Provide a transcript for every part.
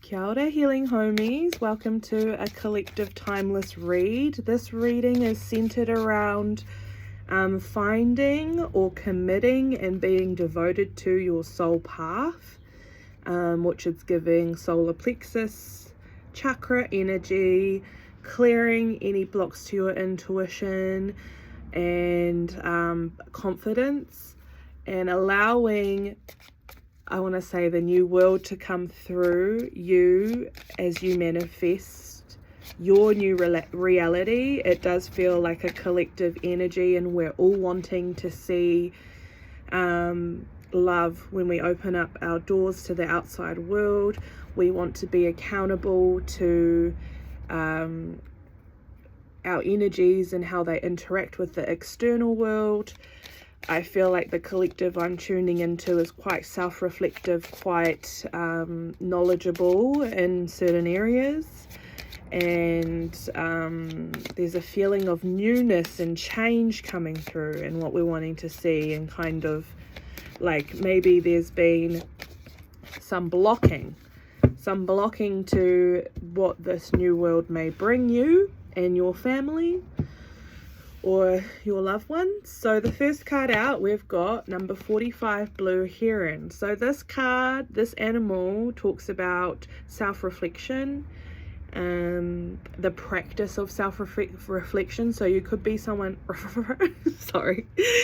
Kia ora, healing homies. Welcome to a collective timeless read. This reading is centered around finding or committing and being devoted to your soul path, which is giving solar plexus chakra energy, clearing any blocks to your intuition and confidence, and allowing, I want to say, the new world to come through you as you manifest your new reality. It does feel like a collective energy, and we're all wanting to see love when we open up our doors to the outside world. We want to be accountable to our energies and how they interact with the external world. I feel like the collective I'm tuning into is quite self-reflective, quite knowledgeable in certain areas, and there's a feeling of newness and change coming through and what we're wanting to see, and kind of like maybe there's been some blocking to what this new world may bring you and your family or your loved ones. So the first card out, we've got number 45, blue heron. So this card, this animal talks about self-reflection, the practice of self-reflection. So you could be someone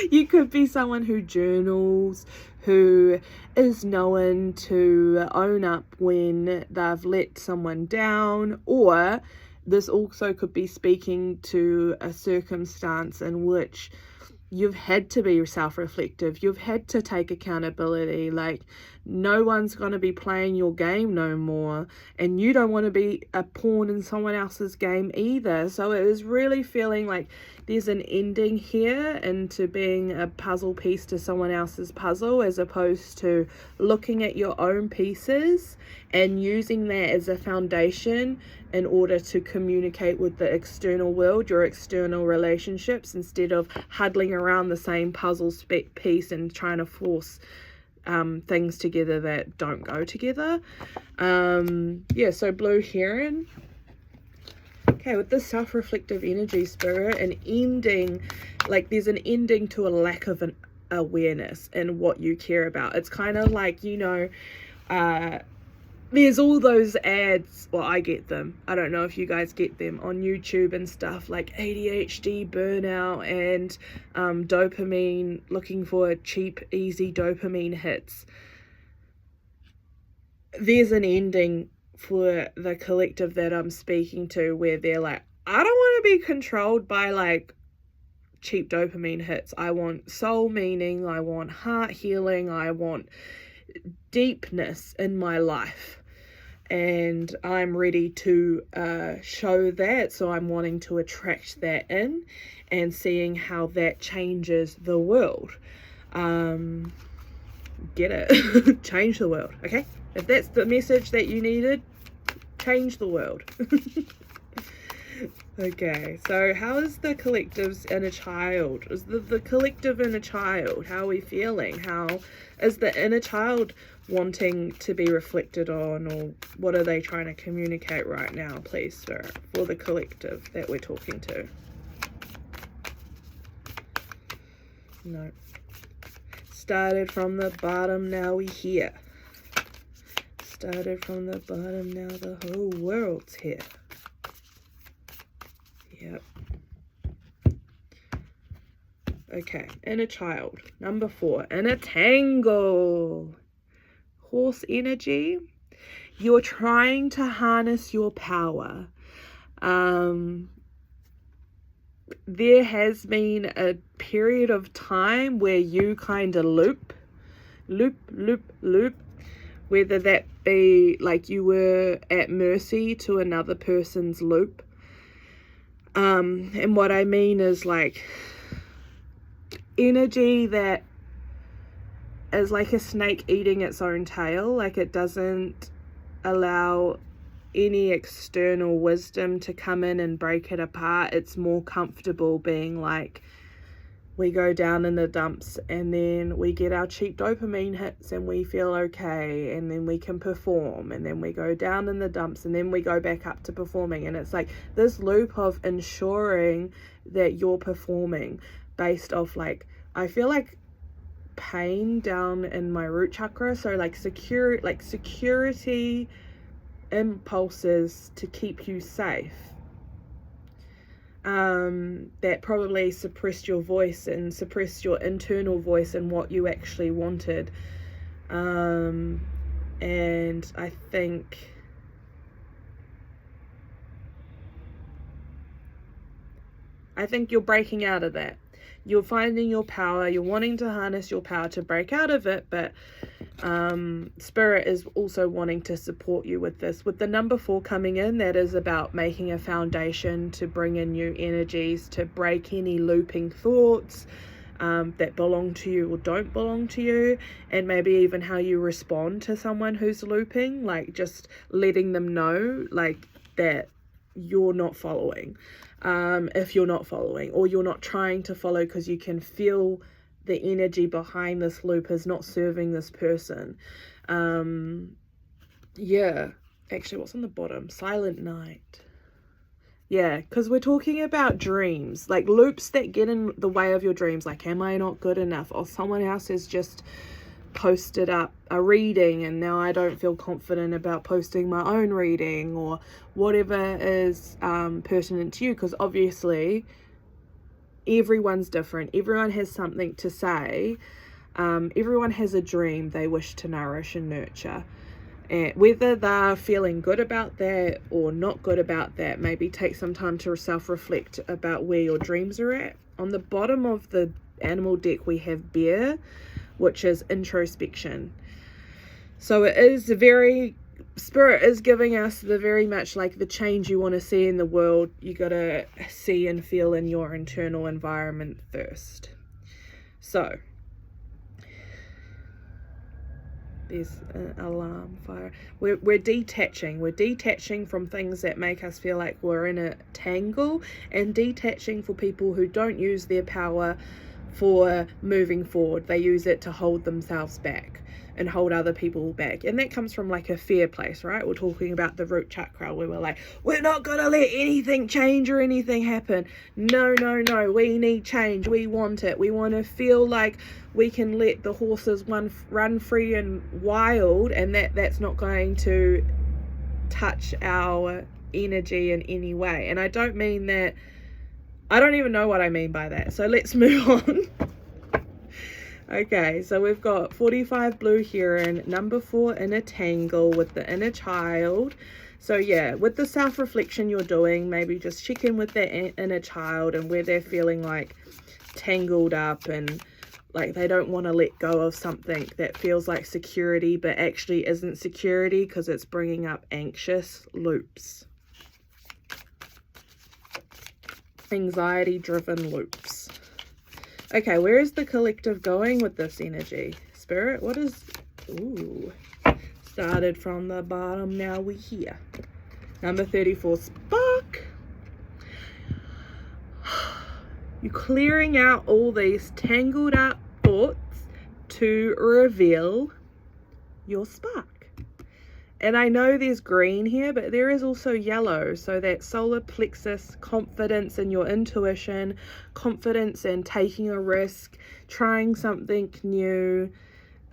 you could be someone who journals, who is known to own up when they've let someone down, or this also could be speaking to a circumstance in which you've had to be self-reflective, you've had to take accountability, like no one's going to be playing your game no more, and you don't want to be a pawn in someone else's game either. So it is really feeling like there's an ending here into being a puzzle piece to someone else's puzzle, as opposed to looking at your own pieces and using that as a foundation in order to communicate with the external world, your external relationships, instead of huddling around the same puzzle piece and trying to force things together that don't go together. So blue heron. Okay, with this self-reflective energy, spirit, an ending, like there's an ending to a lack of an awareness in what you care about. It's kind of like, there's all those ads, well, I get them, I don't know if you guys get them, on YouTube and stuff, like ADHD, burnout, and dopamine, looking for cheap, easy dopamine hits. There's an ending for the collective that I'm speaking to, where they're like, I don't want to be controlled by like cheap dopamine hits. I want soul meaning, I want heart healing, I want deepness in my life, and I'm ready to show that. So I'm wanting to attract that in and seeing how that changes the world. Get it? Change the world. Okay, if that's the message that you needed, change the world. Okay, so how is the collective's inner child? Is the collective inner child? How are we feeling? How is the inner child wanting to be reflected on, or what are they trying to communicate right now, please, Spirit, for the collective that we're talking to? No. Started from the bottom, now we here. Started from the bottom, now the whole world's here. Yep. Okay, inner child. Number 4, inner tangle. Horse energy. You're trying to harness your power. There has been a period of time where you kind of loop, whether that be like you were at mercy to another person's loop. And what I mean is like energy that is like a snake eating its own tail. Like it doesn't allow any external wisdom to come in and break it apart. It's more comfortable being like we go down in the dumps, and then we get our cheap dopamine hits and we feel okay, and then we can perform, and then we go down in the dumps, and then we go back up to performing. And it's like this loop of ensuring that you're performing based off, like, I feel like pain down in my root chakra, so like security impulses to keep you safe, that probably suppressed your voice and suppressed your internal voice and what you actually wanted. And I think you're breaking out of that. You're finding your power, you're wanting to harness your power to break out of it, but Spirit is also wanting to support you with this. With the number 4 coming in, that is about making a foundation to bring in new energies, to break any looping thoughts that belong to you or don't belong to you, and maybe even how you respond to someone who's looping, like just letting them know like that you're not following. If you're not following, or you're not trying to follow because you can feel the energy behind this loop is not serving this person. Yeah, actually, what's on the bottom? Silent night. Yeah, because we're talking about dreams, like loops that get in the way of your dreams, like, am I not good enough? Or someone else has just posted up a reading and now I don't feel confident about posting my own reading, or whatever is pertinent to you, because obviously everyone's different, everyone has something to say, everyone has a dream they wish to nourish and nurture, and whether they're feeling good about that or not good about that, maybe take some time to self-reflect about where your dreams are at. On the bottom of the animal deck we have bear, which is introspection. So it is Spirit is giving us the very much like the change you want to see in the world. You got to see and feel in your internal environment first. So there's an alarm fire. We're detaching from things that make us feel like we're in a tangle, and detaching for people who don't use their power for moving forward. They use it to hold themselves back and hold other people back, and that comes from like a fear place, right? We're talking about the root chakra, where we're like, we're not gonna let anything change or anything happen. No, we need change. We want it. We want to feel like we can let the horses run free and wild, and that's not going to touch our energy in any way. And I don't mean that, I don't even know what I mean by that. So let's move on. Okay, so we've got 45 blue heron, number 4 inner tangle with the inner child. So yeah, with the self-reflection you're doing, maybe just check in with that inner child and where they're feeling like tangled up and like they don't want to let go of something that feels like security but actually isn't security, because it's bringing up anxious loops. Anxiety driven loops. Okay, where is the collective going with this energy? Spirit, what is... Ooh, started from the bottom, now we're here. Number 34, spark. You're clearing out all these tangled up thoughts to reveal your spark. And I know there's green here, but there is also yellow. So that solar plexus, confidence in your intuition, confidence in taking a risk, trying something new,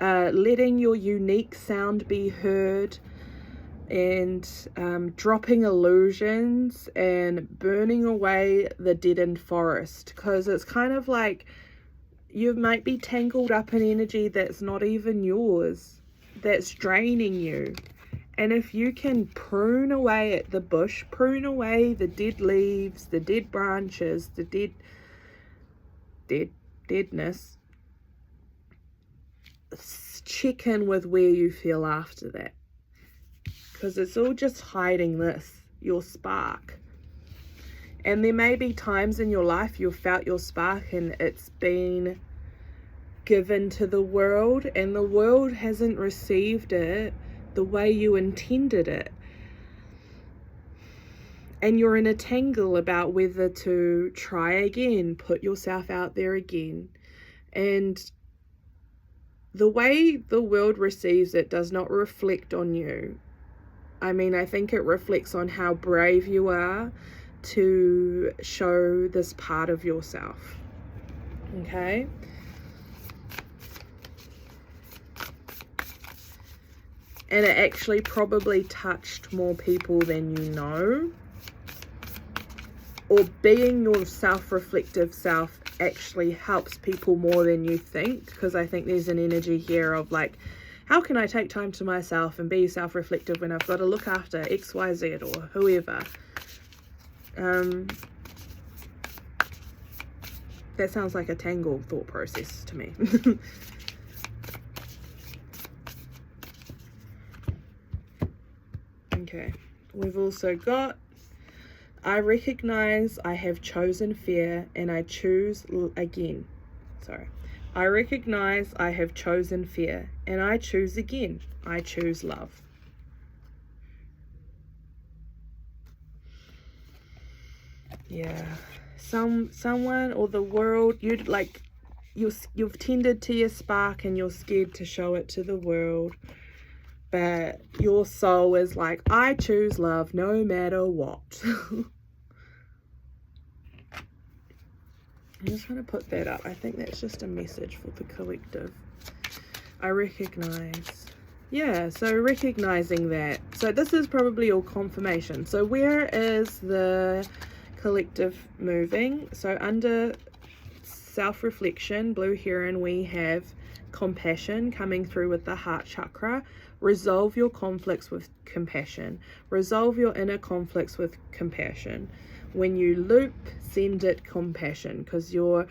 letting your unique sound be heard, and dropping illusions and burning away the deadened forest. Because it's kind of like you might be tangled up in energy that's not even yours, that's draining you. And if you can prune away at the bush, prune away the dead leaves, the dead branches, the deadness, check in with where you feel after that. Because it's all just hiding this, your spark. And there may be times in your life you've felt your spark and it's been given to the world, and the world hasn't received it the way you intended it. and you're in a tangle about whether to try again, put yourself out there again. And the way the world receives it does not reflect on you. I mean, I think it reflects on how brave you are to show this part of yourself. Okay? And it actually probably touched more people than you know. Or being your self-reflective self actually helps people more than you think, because I think there's an energy here of like, how can I take time to myself and be self-reflective when I've got to look after XYZ or whoever? That sounds like a tangled thought process to me. Okay, we've also got, I recognize I have chosen fear and I choose again. Sorry. I recognize I have chosen fear and I choose again. I choose love. Yeah. Someone or the world, you've tended to your spark and you're scared to show it to the world. But your soul is like, I choose love no matter what. I'm just going to put that up. I think that's just a message for the collective. I recognize. Yeah, so recognizing that. So this is probably all confirmation. So where is the collective moving? So under self-reflection, blue heron, we have compassion coming through with the heart chakra. Resolve your conflicts with compassion. Resolve your inner conflicts with compassion. When you loop, send it compassion, because you're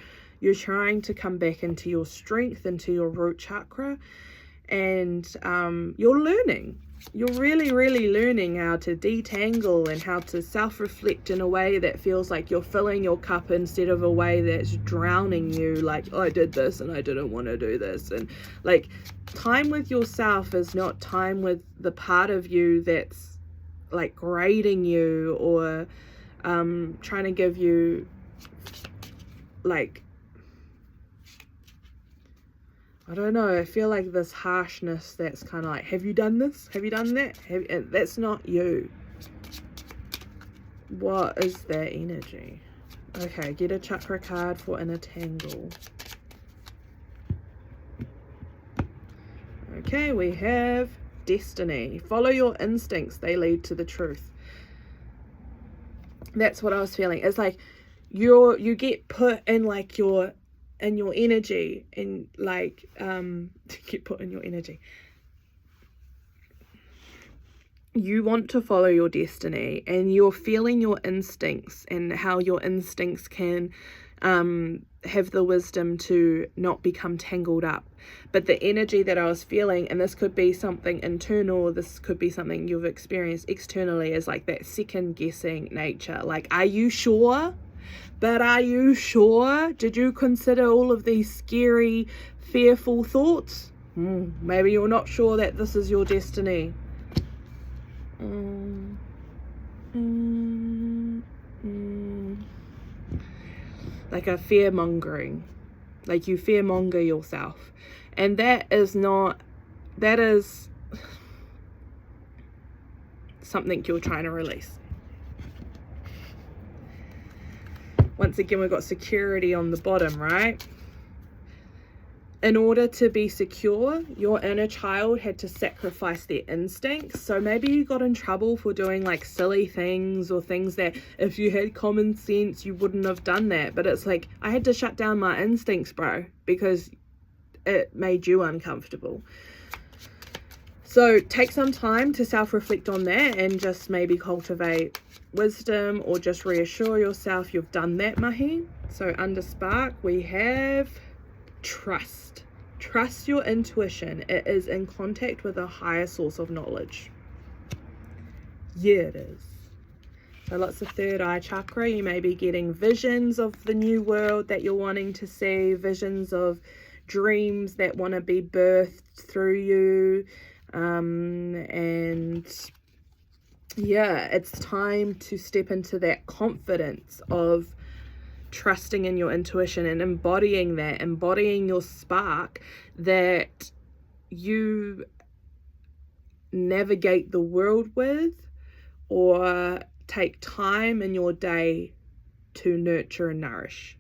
trying to come back into your strength, into your root chakra, and you're learning. You're really, really learning how to detangle and how to self-reflect in a way that feels like you're filling your cup instead of a way that's drowning you, like, oh, I did this and I didn't want to do this. And like, time with yourself is not time with the part of you that's like grading you or trying to give you like, I don't know, I feel like this harshness that's kind of like, have you done this? Have you done that? That's not you. What is that energy? Okay, get a chakra card for inner tangle. Okay, we have destiny. Follow your instincts, they lead to the truth. That's what I was feeling. It's like you get put in like your energy, and like get put in your energy. You want to follow your destiny, and you're feeling your instincts and how your instincts can have the wisdom to not become tangled up. But the energy that I was feeling, and this could be something internal, or this could be something you've experienced externally, is like that second guessing nature. Like, are you sure? But are you sure? Did you consider all of these scary, fearful thoughts? Maybe you're not sure that this is your destiny. Like a fear-mongering. Like you fear-monger yourself. And that is something you're trying to release. Once again, we've got security on the bottom, right? In order to be secure, your inner child had to sacrifice their instincts. So maybe you got in trouble for doing like silly things, or things that if you had common sense, you wouldn't have done that. But it's like, I had to shut down my instincts, bro, because it made you uncomfortable. So take some time to self-reflect on that and just maybe cultivate wisdom, or just reassure yourself you've done that, mahi. So under spark, we have trust. Trust your intuition. It is in contact with a higher source of knowledge. Yeah, it is. So lots of third eye chakra. You may be getting visions of the new world that you're wanting to see, visions of dreams that want to be birthed through you, and yeah, it's time to step into that confidence of trusting in your intuition and embodying your spark that you navigate the world with, or take time in your day to nurture and nourish.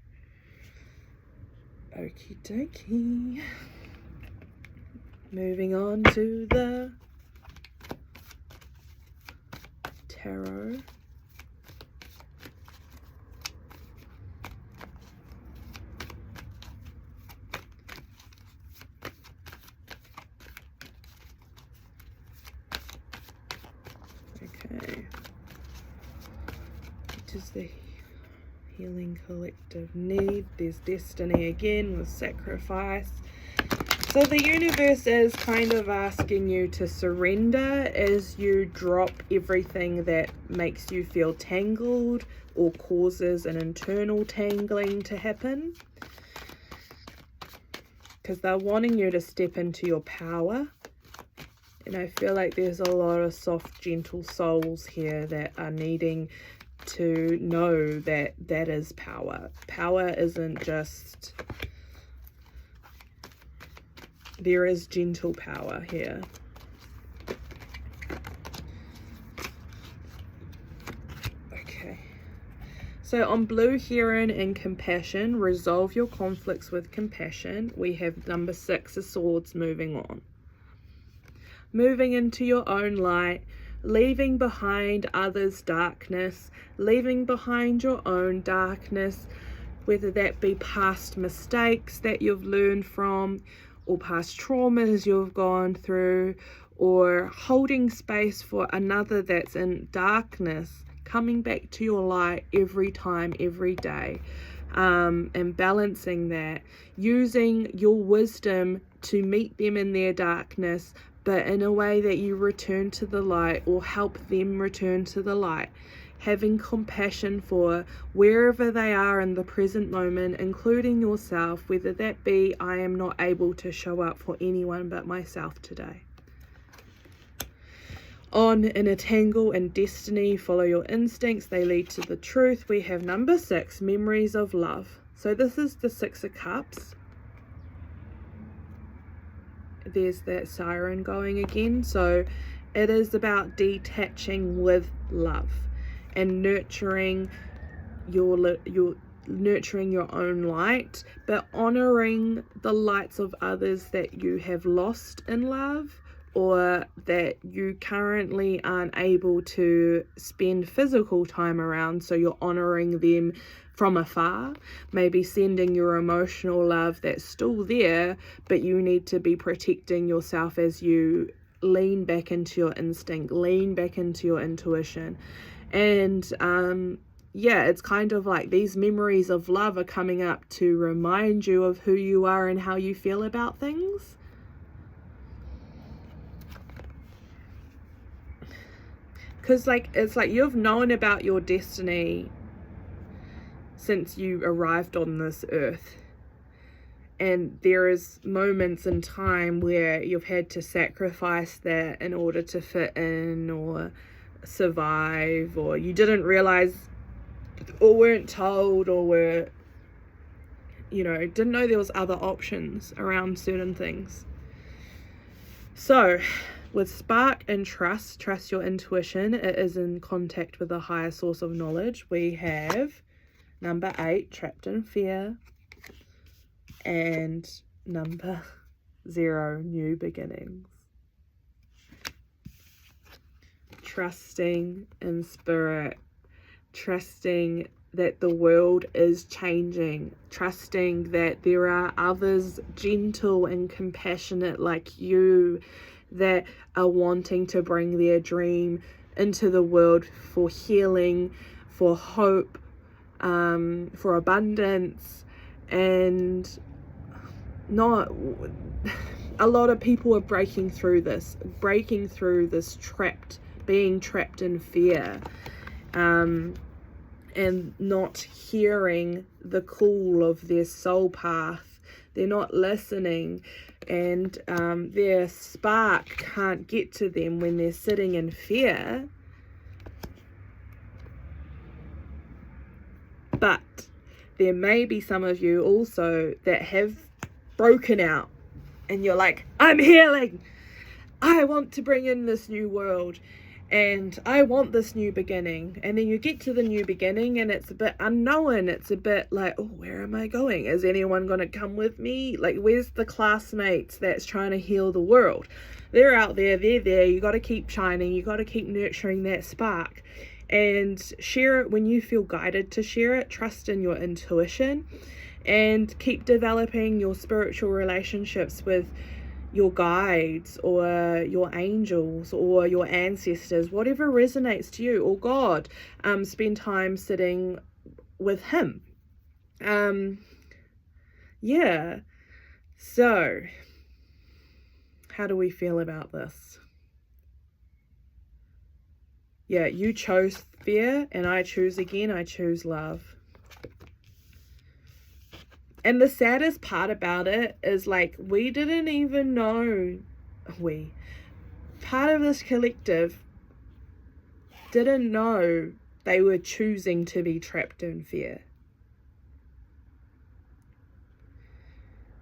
Okie dokie. Moving on to the tarot. Okay. What is the healing collective need? There's destiny again with sacrifice. So the universe is kind of asking you to surrender as you drop everything that makes you feel tangled or causes an internal tangling to happen. Because they're wanting you to step into your power. And I feel like there's a lot of soft, gentle souls here that are needing to know that that is power. Power isn't just... There is gentle power here. Okay. So on Blue Heron and compassion, resolve your conflicts with compassion. We have number 6 of Swords moving on. Moving into your own light, leaving behind others' darkness, leaving behind your own darkness, whether that be past mistakes that you've learned from, or past traumas you've gone through, or holding space for another that's in darkness, coming back to your light every time, every day, and balancing that, using your wisdom to meet them in their darkness, but in a way that you return to the light or help them return to the light. Having compassion for wherever they are in the present moment, including yourself, whether that be, I am not able to show up for anyone but myself today. On in a tangle and destiny, follow your instincts, they lead to the truth. We have number 6, memories of love. So this is the 6 of Cups. There's that siren going again. So it is about detaching with love and nurturing your own light, but honoring the lights of others that you have lost in love, or that you currently aren't able to spend physical time around, so you're honoring them from afar, maybe sending your emotional love that's still there, but you need to be protecting yourself as you lean back into your instinct, lean back into your intuition. And yeah, it's kind of like these memories of love are coming up to remind you of who you are and how you feel about things. Because it's like you've known about your destiny since you arrived on this earth. And there is moments in time where you've had to sacrifice that in order to fit in or survive, or you didn't realize or weren't told, or were, didn't know there was other options around certain things. So with spark and trust your intuition. It is in contact with a higher source of knowledge. We have number 8, trapped in fear, and number 0, new beginnings. Trusting in spirit, trusting that the world is changing, trusting that there are others gentle and compassionate like you that are wanting to bring their dream into the world for healing, for hope, for abundance. And not a lot of people are breaking through this being trapped in fear, and not hearing the call of their soul path. They're not listening, and their spark can't get to them when they're sitting in fear. But there may be some of you also that have broken out and you're like, I'm healing. I want to bring in this new world and I want this new beginning. And then you get to the new beginning and it's a bit unknown. It's a bit like, oh, where am I going? Is anyone going to come with me? Like, where's the classmates that's trying to heal the world? They're out there, they're there. You got to keep shining. You got to keep nurturing that spark and share it when you feel guided to share it. Trust in your intuition and keep developing your spiritual relationships with your guides or your angels or your ancestors, whatever resonates to you, or God. Spend time sitting with him. Yeah. So, how do we feel about this? Yeah, you chose fear and I choose again. I choose love. And the saddest part about it is, like, we didn't even know, part of this collective didn't know they were choosing to be trapped in fear.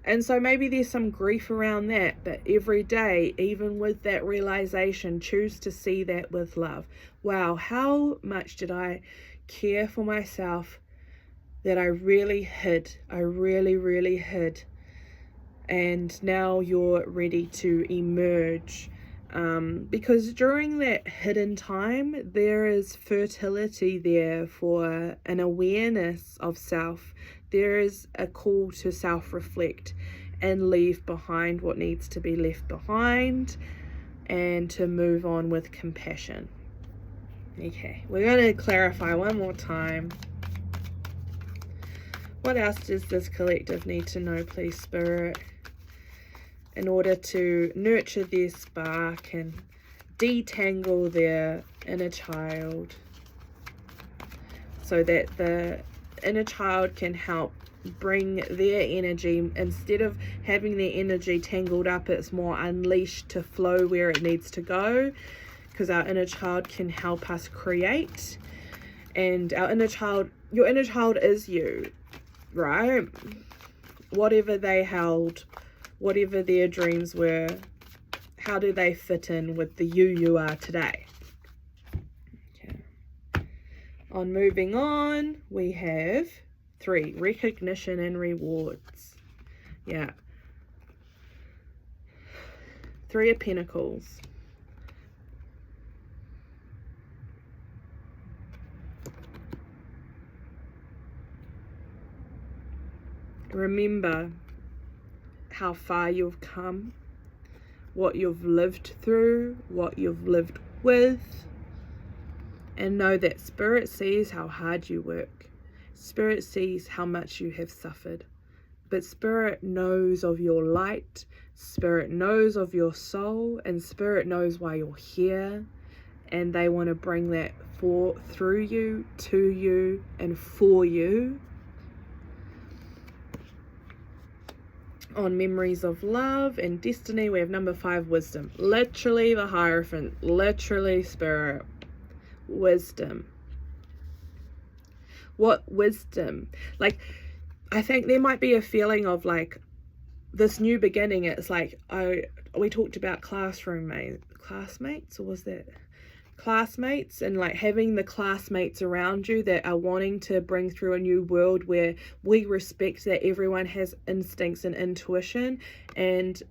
And so maybe there's some grief around that, but every day, even with that realization, choose to see that with love. Wow, how much did I care for myself that I really hid. I really hid. And now you're ready to emerge. Because during that hidden time, there is fertility there for an awareness of self. There is a call to self-reflect and leave behind what needs to be left behind and to move on with compassion. Okay, we're going to clarify one more time. What else does this collective need to know, please, Spirit, in order to nurture their spark and detangle their inner child so that the inner child can help bring their energy, instead of having their energy tangled up, it's more unleashed to flow where it needs to go, because our inner child can help us create. And our inner child, your inner child is you. Right? Whatever they held, whatever their dreams were, how do they fit in with the you are today? Okay. On moving on, we have 3, recognition and rewards. Yeah. 3 of Pentacles. Remember how far you've come, what you've lived through, what you've lived with, and know that Spirit sees how hard you work. Spirit sees how much you have suffered, but Spirit knows of your light, Spirit knows of your soul, and Spirit knows why you're here, and they want to bring that through you, to you, and for you. On memories of love and destiny, we have number 5, wisdom. Literally the Hierophant, literally Spirit. Wisdom. What wisdom? Like, I think there might be a feeling of like this new beginning. It's like, we talked about classmates, or was that classmates, and like having the classmates around you that are wanting to bring through a new world where we respect that everyone has instincts and intuition, and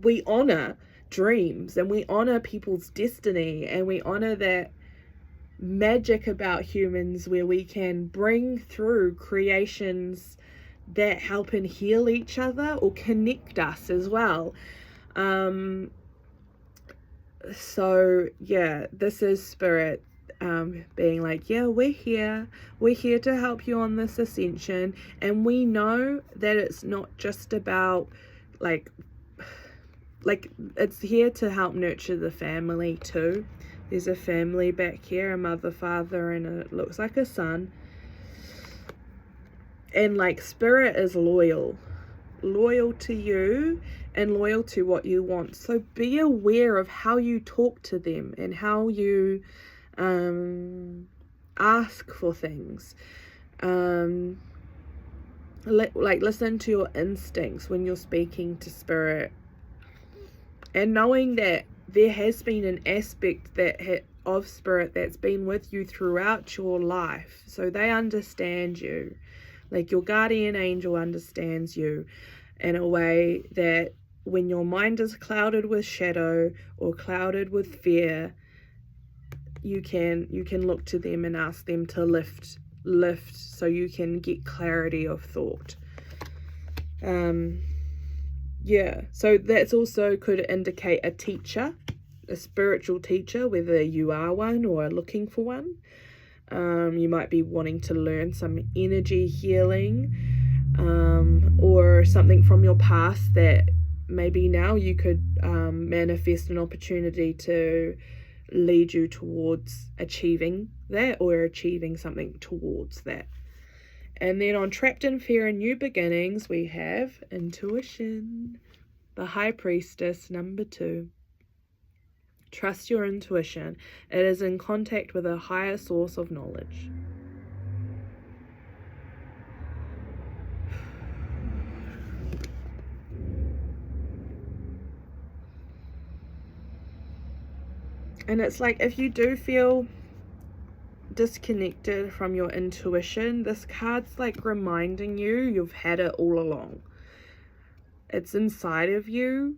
we honor dreams, and we honor people's destiny, and we honor that magic about humans where we can bring through creations that help and heal each other or connect us as well. So yeah, this is Spirit being like, yeah, we're here to help you on this ascension, and we know that it's not just about like it's here to help nurture the family too. There's a family back here, a mother, father, and it looks like a son. And like Spirit is loyal to you and loyal to what you want. So be aware of how you talk to them and how you ask for things. Like, listen to your instincts when you're speaking to spirit, and knowing that there has been an aspect of spirit that's been with you throughout your life, so they understand you. Like, your guardian angel understands you in a way that when your mind is clouded with shadow or clouded with fear, you can look to them and ask them to lift so you can get clarity of thought. Yeah, so that's also could indicate a teacher, a spiritual teacher, whether you are one or are looking for one. You might be wanting to learn some energy healing, or something from your past that maybe now you could manifest an opportunity to lead you towards achieving that, or achieving something towards that. And then on Trapped in Fear and New Beginnings, we have intuition, the High Priestess, number 2. Trust your intuition. It is in contact with a higher source of knowledge. And it's like, if you do feel disconnected from your intuition, this card's like reminding you you've had it all along. It's inside of you.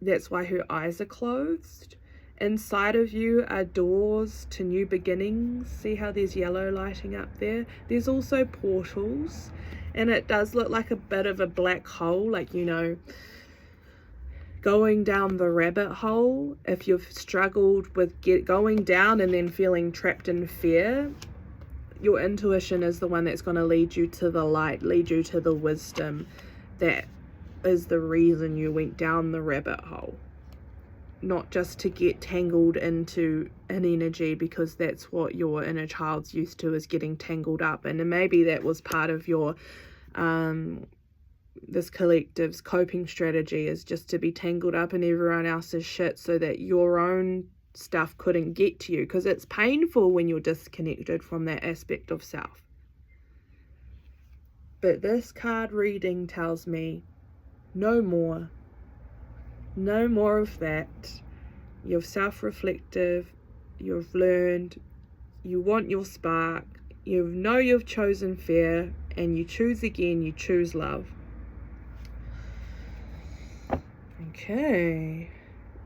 That's why her eyes are closed. Inside of you are doors to new beginnings. See how there's yellow lighting up there? There's also portals, and it does look like a bit of a black hole, like, you know, going down the rabbit hole. If you've struggled with going down and then feeling trapped in fear, your intuition is the one that's going to lead you to the light, lead you to the wisdom that is the reason you went down the rabbit hole. Not just to get tangled into an energy, because that's what your inner child's used to, is getting tangled up. And maybe that was part of your this collective's coping strategy, is just to be tangled up in everyone else's shit so that your own stuff couldn't get to you, because it's painful when you're disconnected from that aspect of self. But this card reading tells me no more of that. You're self-reflective, you've learned, you want your spark, you know you've chosen fear, and you choose again, you choose love. Okay,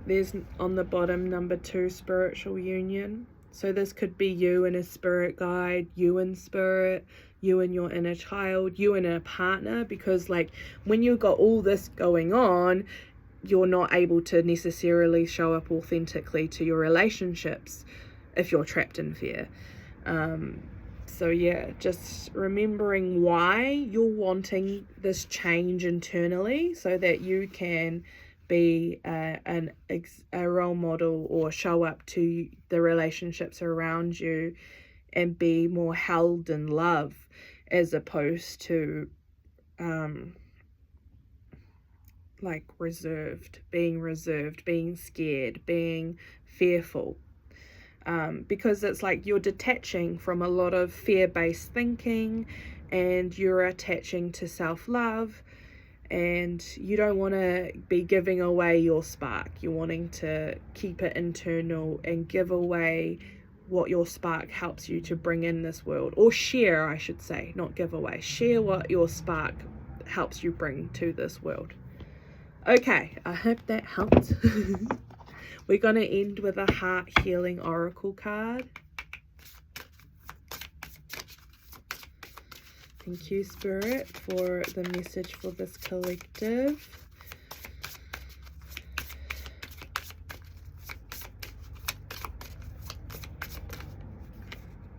there's on the bottom number 2, spiritual union. So this could be you and a spirit guide, you and spirit, you and your inner child, you and a partner, because like when you've got all this going on, you're not able to necessarily show up authentically to your relationships if you're trapped in fear. So yeah, just remembering why you're wanting this change internally, so that you can be a role model or show up to the relationships around you and be more held in love, as opposed to like reserved, being scared, being fearful. Because it's like you're detaching from a lot of fear-based thinking, and you're attaching to self-love, and you don't want to be giving away your spark. You're wanting to keep it internal and give away what your spark helps you to bring in this world, or share, I should say, not give away. Share what your spark helps you bring to this world. Okay, I hope that helped. We're going to end with a heart healing oracle card. Thank you, Spirit, for the message for this collective.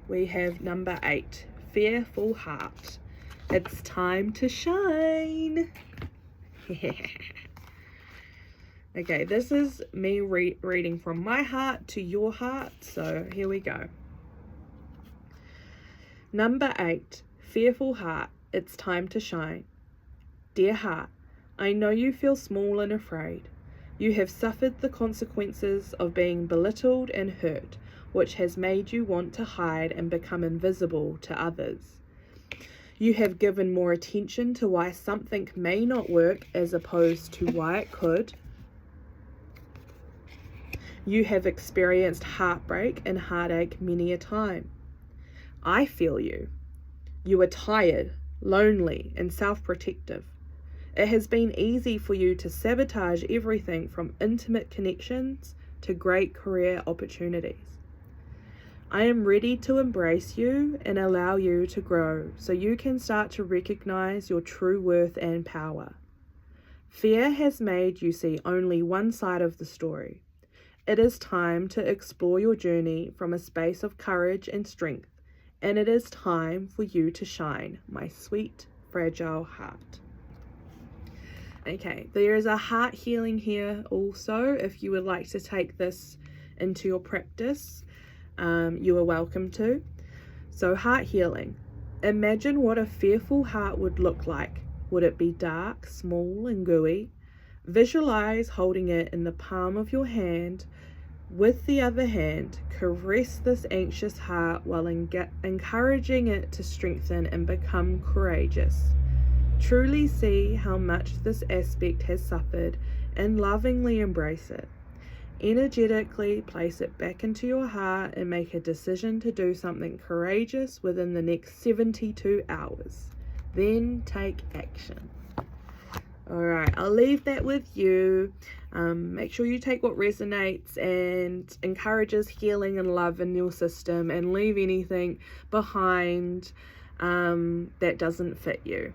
We have number 8, fearful heart. It's time to shine. Okay, this is me reading from my heart to your heart, so here we go. Number 8, fearful heart, it's time to shine. Dear heart, I know you feel small and afraid. You have suffered the consequences of being belittled and hurt, which has made you want to hide and become invisible to others. You have given more attention to why something may not work as opposed to why it could. You have experienced heartbreak and heartache many a time. I feel you. You are tired, lonely, and self-protective. It has been easy for you to sabotage everything from intimate connections to great career opportunities. I am ready to embrace you and allow you to grow so you can start to recognize your true worth and power. Fear has made you see only one side of the story. It is time to explore your journey from a space of courage and strength, and it is time for you to shine, my sweet, fragile heart. Okay, there is a heart healing here also. If you would like to take this into your practice, you are welcome to. So heart healing. Imagine what a fearful heart would look like. Would it be dark, small, and gooey? Visualize holding it in the palm of your hand. With the other hand, caress this anxious heart while encouraging it to strengthen and become courageous. Truly see how much this aspect has suffered and lovingly embrace it. Energetically place it back into your heart and make a decision to do something courageous within the next 72 hours. Then take action. Alright, I'll leave that with you. Make sure you take what resonates and encourages healing and love in your system, and leave anything behind that doesn't fit you.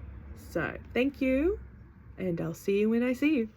So, thank you, and I'll see you when I see you.